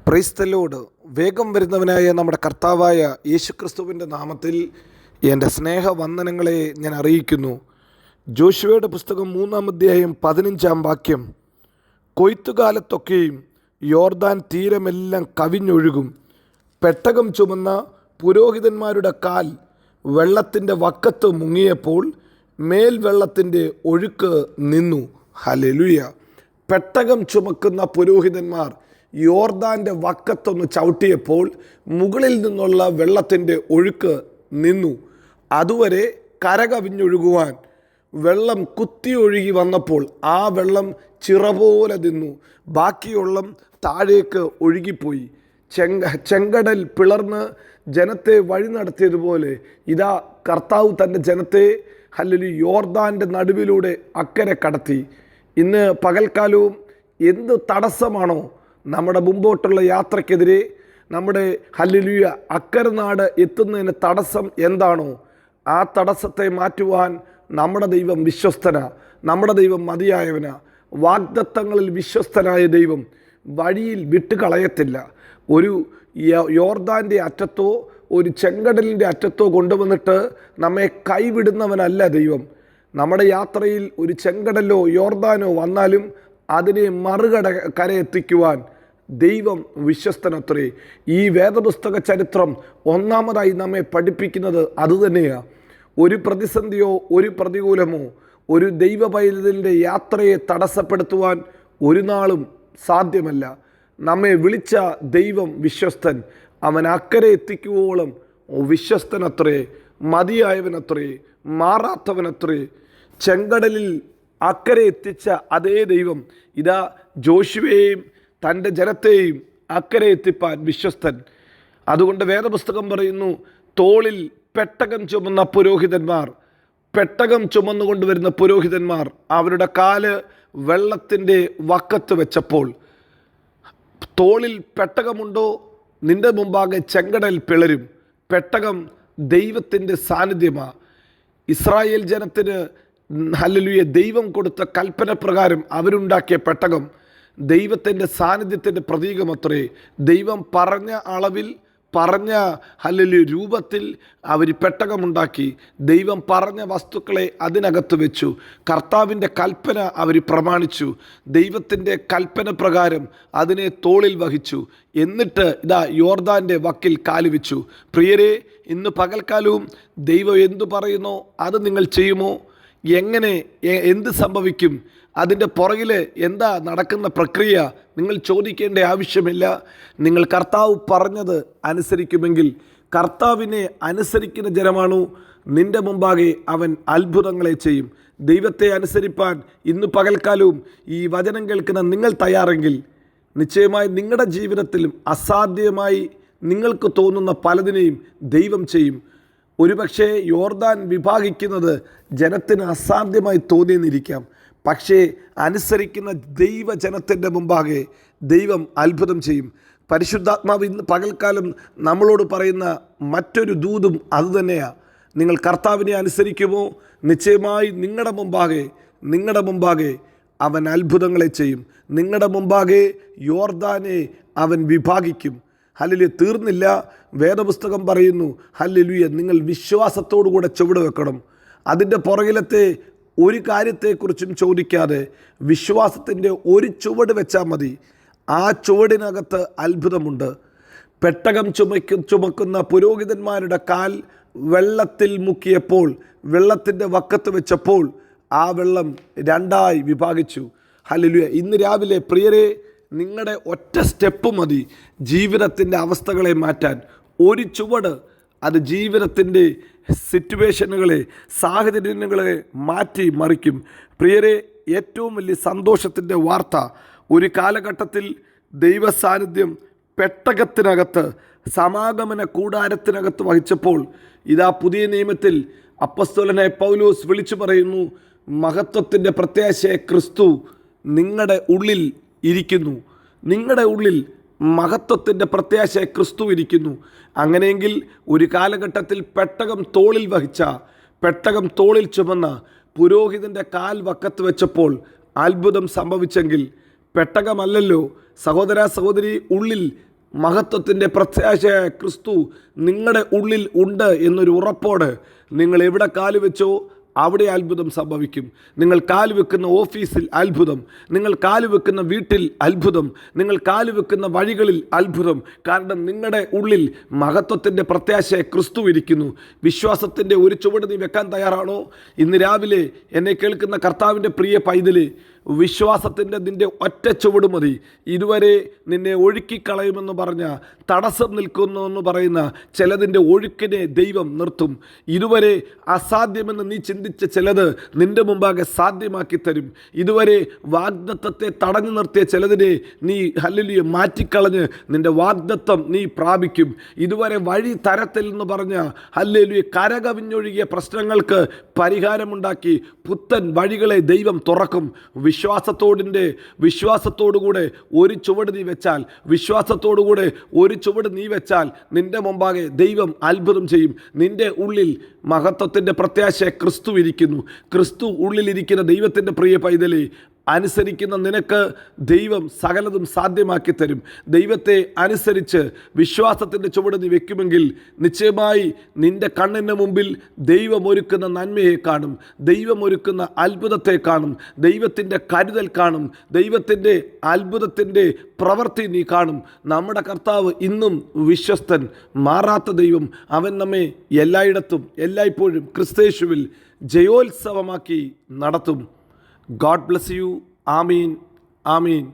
Praise the Lord. വേഗം വരുന്നവനായ നമ്മുടെ കർത്താവായ യേശുക്രിസ്തുവിൻ്റെ നാമത്തിൽ എൻ്റെ സ്നേഹവന്ദനങ്ങളെ ഞാൻ അറിയിക്കുന്നു. ജോഷുവയുടെ പുസ്തകം 3-ാം അധ്യായം 15-ാം വാക്യം. കൊയ്ത്തുകാലത്തൊക്കെയും യോർദാൻ തീരമെല്ലാം കവിഞ്ഞൊഴുകും. പെട്ടകം ചുമന്ന പുരോഹിതന്മാരുടെ കാൽ വെള്ളത്തിൻ്റെ വക്കത്ത് മുങ്ങിയപ്പോൾ മേൽവെള്ളത്തിൻ്റെ ഒഴുക്ക് നിന്നു. ഹല്ലേലൂയ. പെട്ടകം ചുമക്കുന്ന പുരോഹിതന്മാർ യോർദാൻ്റെ വക്കത്തൊന്ന് ചവിട്ടിയപ്പോൾ മുകളിൽ നിന്നുള്ള വെള്ളത്തിൻ്റെ ഒഴുക്ക് നിന്നു. അതുവരെ കരകവിഞ്ഞൊഴുകുവാൻ വെള്ളം കുത്തിയൊഴുകി വന്നപ്പോൾ ആ വെള്ളം ചിറപോലെ നിന്നു. ബാക്കിയുള്ള താഴേക്ക് ഒഴുകിപ്പോയി. ചെങ്കടൽ പിളർന്ന് ജനത്തെ വഴി നടത്തിയതുപോലെ ഇതാ കർത്താവ് തൻ്റെ ജനത്തെ ഹല്ലേലൂയ യോർദാൻ്റെ നടുവിലൂടെ അക്കരെ കടത്തി. ഇന്ന് പകൽക്കാലവും എന്ത് തടസ്സമാണോ നമ്മുടെ മുമ്പോട്ടുള്ള യാത്രയ്ക്കെതിരെ, നമ്മുടെ ഹല്ലേലൂയ അക്കരെ നാട് എത്തുന്നതിന് തടസ്സം എന്താണോ, ആ തടസ്സത്തെ മാറ്റുവാൻ നമ്മുടെ ദൈവം വിശ്വസ്തനാ. നമ്മുടെ ദൈവം മതിയായവനാ. വാഗ്ദത്തങ്ങളിൽ വിശ്വസ്തനായ ദൈവം വഴിയിൽ വിട്ടുകളയത്തില്ല. ഒരു യോർദാൻ്റെ അറ്റത്തോ ഒരു ചെങ്കടലിൻ്റെ അറ്റത്തോ കൊണ്ടുവന്നിട്ട് നമ്മെ കൈവിടുന്നവനല്ല ദൈവം. നമ്മുടെ യാത്രയിൽ ഒരു ചെങ്കടലോ യോർദാനോ വന്നാലും അതിനെ കരയെത്തിക്കുവാൻ ദൈവം വിശ്വസ്തനത്രേ. ഈ വേദപുസ്തക ചരിത്രം ഒന്നാമതായി നമ്മെ പഠിപ്പിക്കുന്നത് അതുതന്നെയാണ്. ഒരു പ്രതിസന്ധിയോ ഒരു പ്രതികൂലമോ ഒരു ദൈവ പൈതലിൻ്റെ യാത്രയെ തടസ്സപ്പെടുത്തുവാൻ ഒരു നാളും സാധ്യമല്ല. നമ്മെ വിളിച്ച ദൈവം വിശ്വസ്തൻ. അവൻ അക്കരെ എത്തിക്കുവോളം വിശ്വസ്തനത്രേ, മതിയായവനത്രേ, മാറാത്തവനത്രേ. ചെങ്കടലിൽ അക്കരെ എത്തിച്ച അതേ ദൈവം ഇതാ ജോഷുവയെയും തൻ്റെ ജനത്തെയും അക്കരെ എത്തിപ്പാൻ വിശ്വസ്തൻ. അതുകൊണ്ട് വേദപുസ്തകം പറയുന്നു, തോളിൽ പെട്ടകം ചുമന്ന പുരോഹിതന്മാർ, പെട്ടകം ചുമന്നുകൊണ്ടുവരുന്ന പുരോഹിതന്മാർ അവരുടെ കാല് വെള്ളത്തിൻ്റെ വക്കത്ത് വെച്ചപ്പോൾ, തോളിൽ പെട്ടകമുണ്ടോ നിന്റെ മുമ്പാകെ ചെങ്കടൽ പിളരും. പെട്ടകം ദൈവത്തിൻ്റെ സാന്നിധ്യമാണ്. ഇസ്രായേൽ ജനത്തിന് ഹല്ലേലൂയ ദൈവം കൊടുത്ത കൽപ്പന പ്രകാരം അവരുണ്ടാക്കിയ പെട്ടകം ദൈവത്തിൻ്റെ സാന്നിധ്യത്തിൻ്റെ പ്രതീകമത്രേ. ദൈവം പറഞ്ഞ അളവിൽ പറഞ്ഞ ഹല്ലേലൂയ രൂപത്തിൽ അവർ പെട്ടകമുണ്ടാക്കി. ദൈവം പറഞ്ഞ വസ്തുക്കളെ അതിനകത്ത് വെച്ചു. കർത്താവിൻ്റെ കൽപ്പന അവർ പ്രമാണിച്ചു. ദൈവത്തിൻ്റെ കൽപ്പന പ്രകാരം അതിനെ തോളിൽ വഹിച്ചു. എന്നിട്ട് ഇതാ യോർദാൻ്റെ വക്കിൽ കാലുവെച്ചു. പ്രിയരെ, ഇന്ന് പകൽക്കാലവും ദൈവം എന്തു പറയുന്നോ അത് നിങ്ങൾ ചെയ്യുമോ? എങ്ങനെ, എന്ത് സംഭവിക്കും, അതിൻ്റെ പുറകിൽ എന്താ നടക്കുന്ന പ്രക്രിയ നിങ്ങൾ ചോദിക്കേണ്ട ആവശ്യമില്ല. നിങ്ങൾ കർത്താവ് പറഞ്ഞത് അനുസരിക്കുമെങ്കിൽ, കർത്താവിനെ അനുസരിക്കുന്ന ജനമാണോ നിൻ്റെ മുമ്പാകെ അവൻ അത്ഭുതങ്ങളെ ചെയ്യും. ദൈവത്തെ അനുസരിപ്പാൻ ഇന്ന് പകൽക്കാലവും ഈ വചനം കേൾക്കുന്ന നിങ്ങൾ തയ്യാറെങ്കിൽ നിശ്ചയമായി നിങ്ങളുടെ ജീവിതത്തിലും അസാധ്യമായി നിങ്ങൾക്ക് തോന്നുന്ന പലതിനെയും ദൈവം ചെയ്യും. ഒരുപക്ഷെ യോർദാൻ വിഭാഗിക്കുന്നത് ജനത്തിന് അസാധ്യമായി തോന്നിയെന്നിരിക്കാം. പക്ഷേ അനുസരിക്കുന്ന ദൈവജനത്തിൻ്റെ മുമ്പാകെ ദൈവം അത്ഭുതം ചെയ്യും. പരിശുദ്ധാത്മാവ് ഇന്ന് പകൽക്കാലം നമ്മളോട് പറയുന്ന മറ്റൊരു ദൂതും അതുതന്നെയാണ്. നിങ്ങൾ കർത്താവിനെ അനുസരിക്കുമോ? നിശ്ചയമായി നിങ്ങളുടെ മുമ്പാകെ അവൻ അത്ഭുതങ്ങളെ ചെയ്യും. നിങ്ങളുടെ മുമ്പാകെ യോർദാനെ അവൻ വിഭാഗിക്കും. ഹല്ലേലൂയ. തീർന്നില്ല. വേദപുസ്തകം പറയുന്നു, ഹല്ലേലൂയ, നിങ്ങൾ വിശ്വാസത്തോടുകൂടെ ചുവട് വെക്കണം. അതിൻ്റെ പുറകിലത്തെ ഒരു കാര്യത്തെക്കുറിച്ചും ചോദിക്കാതെ വിശ്വാസത്തിൻ്റെ ഒരു ചുവട് വെച്ചാൽ മതി. ആ ചുവടിനകത്ത് അത്ഭുതമുണ്ട്. പെട്ടകം ചുമക്കുന്ന പുരോഹിതന്മാരുടെ കാൽ വെള്ളത്തിൽ മുക്കിയപ്പോൾ, വെള്ളത്തിൻ്റെ വക്കത്ത് വെച്ചപ്പോൾ ആ വെള്ളം രണ്ടായി വിഭാഗിച്ചു. ഹല്ലേലൂയ. ഇന്ന് രാവിലെ പ്രിയരെ, നിങ്ങളുടെ ഒറ്റ സ്റ്റെപ്പ് മതി ജീവിതത്തിൻ്റെ അവസ്ഥകളെ മാറ്റാൻ. ഒരു ചുവട് അത് ജീവിതത്തിൻ്റെ സിറ്റുവേഷനുകളെ, സാഹചര്യങ്ങളെ മാറ്റി മറിക്കും. പ്രിയരെ, ഏറ്റവും വലിയ സന്തോഷത്തിൻ്റെ വാർത്ത, ഒരു കാലഘട്ടത്തിൽ ദൈവ സാന്നിധ്യം പെട്ടകത്തിനകത്ത്, സമാഗമന കൂടാരത്തിനകത്ത് വഹിച്ചപ്പോൾ ഇതാ പുതിയ നിയമത്തിൽ അപ്പസ്തോലനായ പൗലോസ് വിളിച്ചു പറയുന്നു, മഹത്വത്തിൻ്റെ പ്രത്യാശയെ ക്രിസ്തു നിങ്ങളുടെ ഉള്ളിൽ ഇരിക്കുന്നു. നിങ്ങളുടെ ഉള്ളിൽ മഹത്വത്തിൻ്റെ പ്രത്യാശ ക്രിസ്തു ഇരിക്കുന്നു. അങ്ങനെയെങ്കിൽ ഒരു കാലഘട്ടത്തിൽ പെട്ടകം തോളിൽ ചുമന്ന പുരോഹിതൻ്റെ കാൽ വക്കത്ത് വെച്ചപ്പോൾ അത്ഭുതം സംഭവിച്ചെങ്കിൽ പെട്ടകമല്ലല്ലോ സഹോദര സഹോദരി, ഉള്ളിൽ മഹത്വത്തിൻ്റെ പ്രത്യാശയായ ക്രിസ്തു നിങ്ങളുടെ ഉള്ളിൽ ഉണ്ട് എന്നൊരു ഉറപ്പോട് നിങ്ങൾ എവിടെ കാലുവെച്ചോ അവിടെ അത്ഭുതം സംഭവിക്കും. നിങ്ങൾ കാലുവെക്കുന്ന ഓഫീസിൽ അത്ഭുതം, നിങ്ങൾ കാലുവെക്കുന്ന വീട്ടിൽ അത്ഭുതം, നിങ്ങൾ കാലുവെക്കുന്ന വഴികളിൽ അത്ഭുതം. കാരണം നിങ്ങളുടെ ഉള്ളിൽ മഹത്വത്തിൻ്റെ പ്രത്യാശയെ ക്രിസ്തു ഇരിക്കുന്നു. വിശ്വാസത്തിൻ്റെ ഒരു ചുവട് നീ വെക്കാൻ തയ്യാറാണോ? ഇന്ന് രാവിലെ എന്നെ കേൾക്കുന്ന കർത്താവിൻ്റെ പ്രിയ പൈതല്, വിശ്വാസത്തിൻ്റെ നിൻ്റെ ഒറ്റ ചുവട് മതി. ഇതുവരെ നിന്നെ ഒഴുക്കിക്കളയുമെന്ന് പറഞ്ഞ, തടസ്സം നിൽക്കുന്നു എന്ന് പറയുന്ന ചിലതിൻ്റെ ഒഴുക്കിനെ ദൈവം നിർത്തും. ഇതുവരെ അസാധ്യമെന്ന് നീ ചിന്തിച്ച ചിലത് നിൻ്റെ മുമ്പാകെ സാധ്യമാക്കി തരും. ഇതുവരെ വാഗ്ദത്തത്തെ തടഞ്ഞു നിർത്തിയ ചിലതിനെ നീ ഹല്ലേലൂയ മാറ്റിക്കളഞ്ഞ് നിൻ്റെ വാഗ്ദത്തം നീ പ്രാപിക്കും. ഇതുവരെ വഴി തരത്തിൽ എന്ന് പറഞ്ഞ ഹല്ലേലൂയ കരകവിഞ്ഞൊഴുകിയ പ്രശ്നങ്ങൾക്ക് പരിഹാരമുണ്ടാക്കി പുത്തൻ വഴികളെ ദൈവം തുറക്കും. വിശ്വാസത്തോടുകൂടെ ഒരു ചുവട് നീ വെച്ചാൽ, വിശ്വാസത്തോടുകൂടെ ഒരു ചുവട് നീ വെച്ചാൽ നിൻ്റെ മുമ്പാകെ ദൈവം അത്ഭുതം ചെയ്യും. നിൻ്റെ ഉള്ളിൽ മഹത്വത്തിൻ്റെ പ്രത്യാശയെ ക്രിസ്തു ഇരിക്കുന്നു. ക്രിസ്തു ഉള്ളിലിരിക്കുന്ന ദൈവത്തിൻ്റെ പ്രിയ പൈതലേ, അനുസരിക്കുന്ന നിനക്ക് ദൈവം സകലതും സാധ്യമാക്കി തരും. ദൈവത്തെ അനുസരിച്ച് വിശ്വാസത്തിൻ്റെ ചുവട് നീ വെക്കുമെങ്കിൽ നിശ്ചയമായി നിൻ്റെ കണ്ണിന് മുമ്പിൽ ദൈവം ഒരുക്കുന്ന നന്മയെ കാണും, ദൈവം ഒരുക്കുന്ന അത്ഭുതത്തെ കാണും, ദൈവത്തിൻ്റെ കരുതൽ കാണും, ദൈവത്തിൻ്റെ അത്ഭുതത്തിൻ്റെ പ്രവൃത്തി നീ കാണും. നമ്മുടെ കർത്താവ് ഇന്നും വിശ്വസ്തൻ, മാറാത്ത ദൈവം. അവൻ നമ്മെ എല്ലായിടത്തും എല്ലായ്പ്പോഴും ക്രിസ്തയേശുവിൽ ജയോത്സവമാക്കി നടത്തും. God bless you. Amen. Amen.